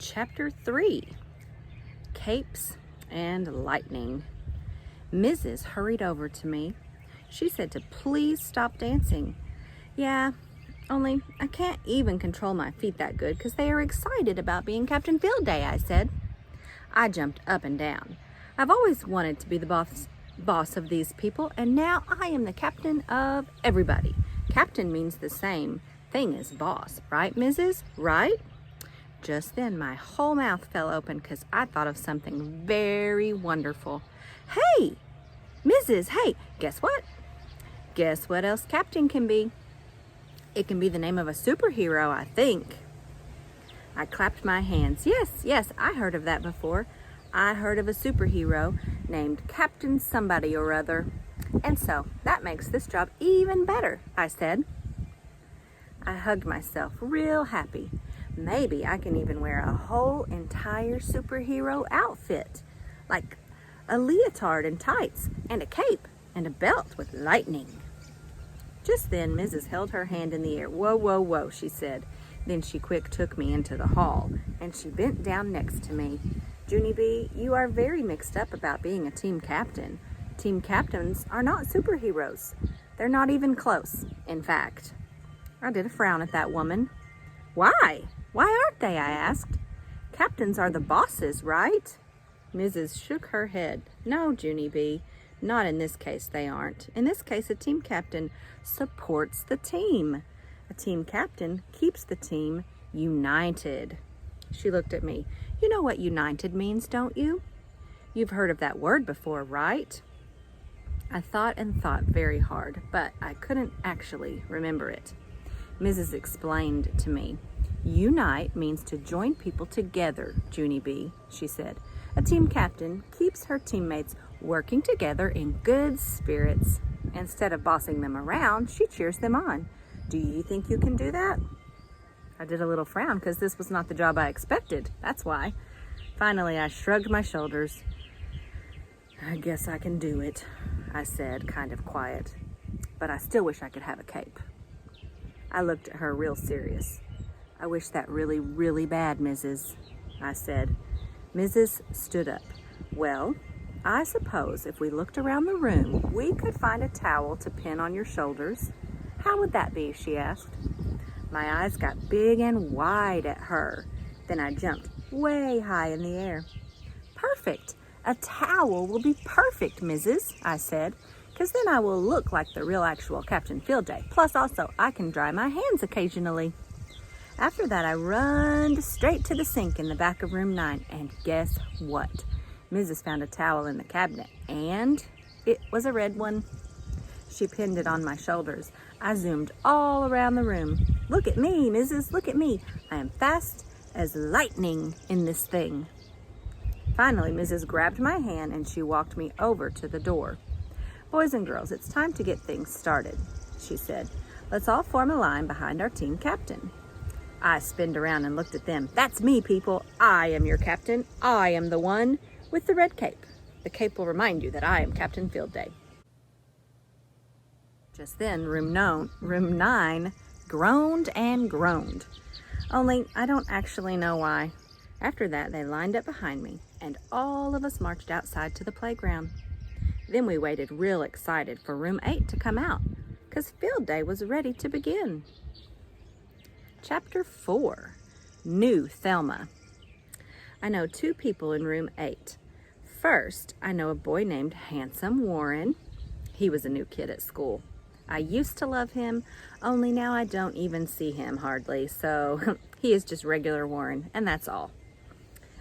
Chapter 3, Capes and Lightning. Mrs. hurried over to me. She said to please stop dancing. Yeah, only I can't even control my feet that good because they are excited about being Captain Field Day, I said. I jumped up and down. I've always wanted to be the boss of these people, and now I am the captain of everybody. Captain means the same thing as boss, right, Mrs.? Right? Just then, my whole mouth fell open because I thought of something very wonderful. Hey, Mrs., hey, guess what? Guess what else captain can be? It can be the name of a superhero, I think. I clapped my hands. Yes, I heard of that before. I heard of a superhero named Captain Somebody or Other. And so that makes this job even better, I said. I hugged myself real happy. Maybe I can even wear a whole entire superhero outfit, like a leotard and tights and a cape and a belt with lightning. Just then, Mrs. held her hand in the air. Whoa, she said. Then she quick took me into the hall, and she bent down next to me. Junie B., you are very mixed up about being a team captain. Team captains are not superheroes. They're not even close, in fact. I did a frown at that woman. Why? Why aren't they? I asked. Captains are the bosses, right? Mrs. shook her head. No, Junie B., not in this case they aren't. In this case, a team captain supports the team. A team captain keeps the team united. She looked at me. You know what united means, don't you? You've heard of that word before, right? I thought and thought very hard, but I couldn't actually remember it. Mrs. explained to me. Unite means to join people together, Junie B., she said. A team captain keeps her teammates working together in good spirits. Instead of bossing them around, she cheers them on. Do you think you can do that? I did a little frown because this was not the job I expected. That's why. Finally, I shrugged my shoulders. I guess I can do it, I said, kind of quiet. But I still wish I could have a cape. I looked at her real serious. I wish that really, really bad, Mrs., I said. Mrs. stood up. Well, I suppose if we looked around the room, we could find a towel to pin on your shoulders. How would that be? She asked. My eyes got big and wide at her. Then I jumped way high in the air. Perfect. A towel will be perfect, Mrs., I said, because then I will look like the real actual Captain Field Day. Plus also, I can dry my hands occasionally. After that, I runned straight to the sink in the back of room 9, and guess what? Mrs. found a towel in the cabinet, and it was a red one. She pinned it on my shoulders. I zoomed all around the room. Look at me, Mrs., look at me. I am fast as lightning in this thing. Finally, Mrs. grabbed my hand and she walked me over to the door. Boys and girls, it's time to get things started, she said. Let's all form a line behind our team captain. I spinned around and looked at them. That's me, people. I am your captain. I am the one with the red cape. The cape will remind you that I am Captain Field Day. Just then, room 9 groaned and groaned. Only I don't actually know why. After that, they lined up behind me, and all of us marched outside to the playground. Then we waited real excited for room 8 to come out, because Field Day was ready to begin. Chapter 4, New Thelma. I know 2 people in room 8. First, I know a boy named Handsome Warren. He was a new kid at school. I used to love him, only now I don't even see him hardly, so he is just regular Warren, and that's all.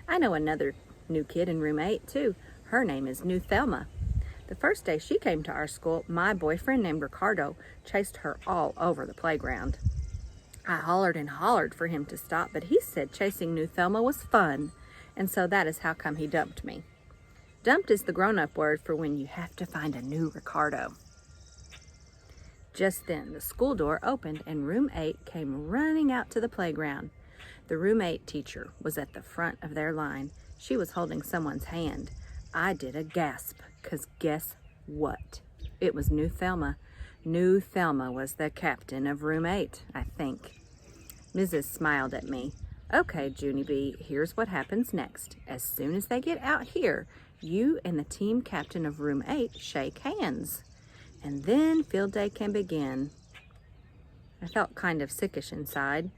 I know another new kid in room 8, too. Her name is New Thelma. The first day she came to our school, my boyfriend named Ricardo chased her all over the playground. I hollered and hollered for him to stop, but he said chasing New Thelma was fun, and so that is how come he dumped me. Dumped is the grown-up word for when you have to find a new Ricardo. Just then, the school door opened and room 8 came running out to the playground. The room 8 teacher was at the front of their line. She was holding someone's hand. I did a gasp, because guess what? It was New Thelma. New Thelma was the captain of room 8, I think. Mrs. smiled at me. Okay, Junie B, here's what happens next. As soon as they get out here, you and the team captain of room 8 shake hands. And then field day can begin. I felt kind of sickish inside.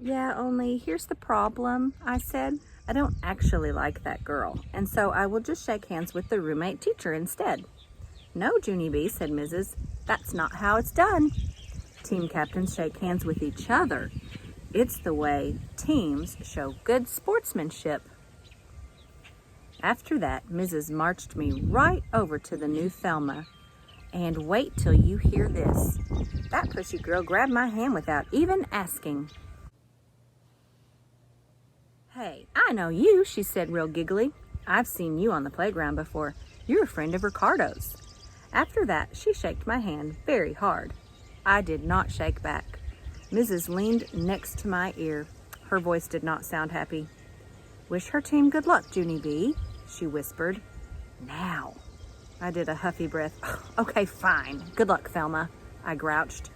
Yeah, only here's the problem, I said. I don't actually like that girl, and so I will just shake hands with the roommate teacher instead. No, Junie B, said Mrs. That's not how it's done. Team captains shake hands with each other. It's the way teams show good sportsmanship. After that, Mrs. marched me right over to the new Thelma. And wait till you hear this. That pushy girl grabbed my hand without even asking. Hey, I know you, she said real giggly. I've seen you on the playground before. You're a friend of Ricardo's. After that, she shook my hand very hard. I did not shake back. Mrs. leaned next to my ear. Her voice did not sound happy. Wish her team good luck, Junie B, she whispered. Now. I did a huffy breath. Okay, fine. Good luck, Thelma, I grouched.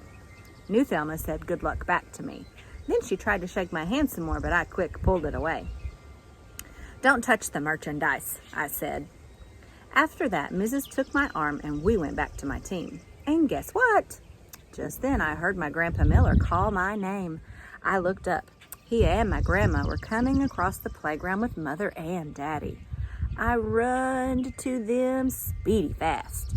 New Thelma said good luck back to me. Then she tried to shake my hand some more, but I quick pulled it away. Don't touch the merchandise, I said. After that, Mrs. took my arm and we went back to my team. And guess what? Just then I heard my Grandpa Miller call my name. I looked up. He and my grandma were coming across the playground with Mother and Daddy. I runned to them speedy fast.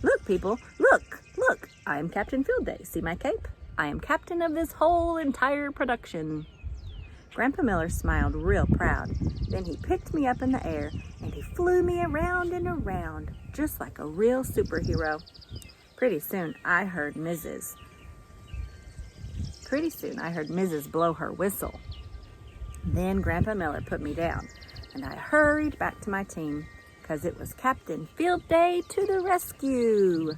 Look, people, look, look, I am Captain Field Day. See my cape? I am captain of this whole entire production. Grandpa Miller smiled real proud. Then he picked me up in the air and he flew me around and around, just like a real superhero. Pretty soon I heard Mrs. blow her whistle. Then Grandpa Miller put me down and I hurried back to my team because it was Captain Field Day to the rescue.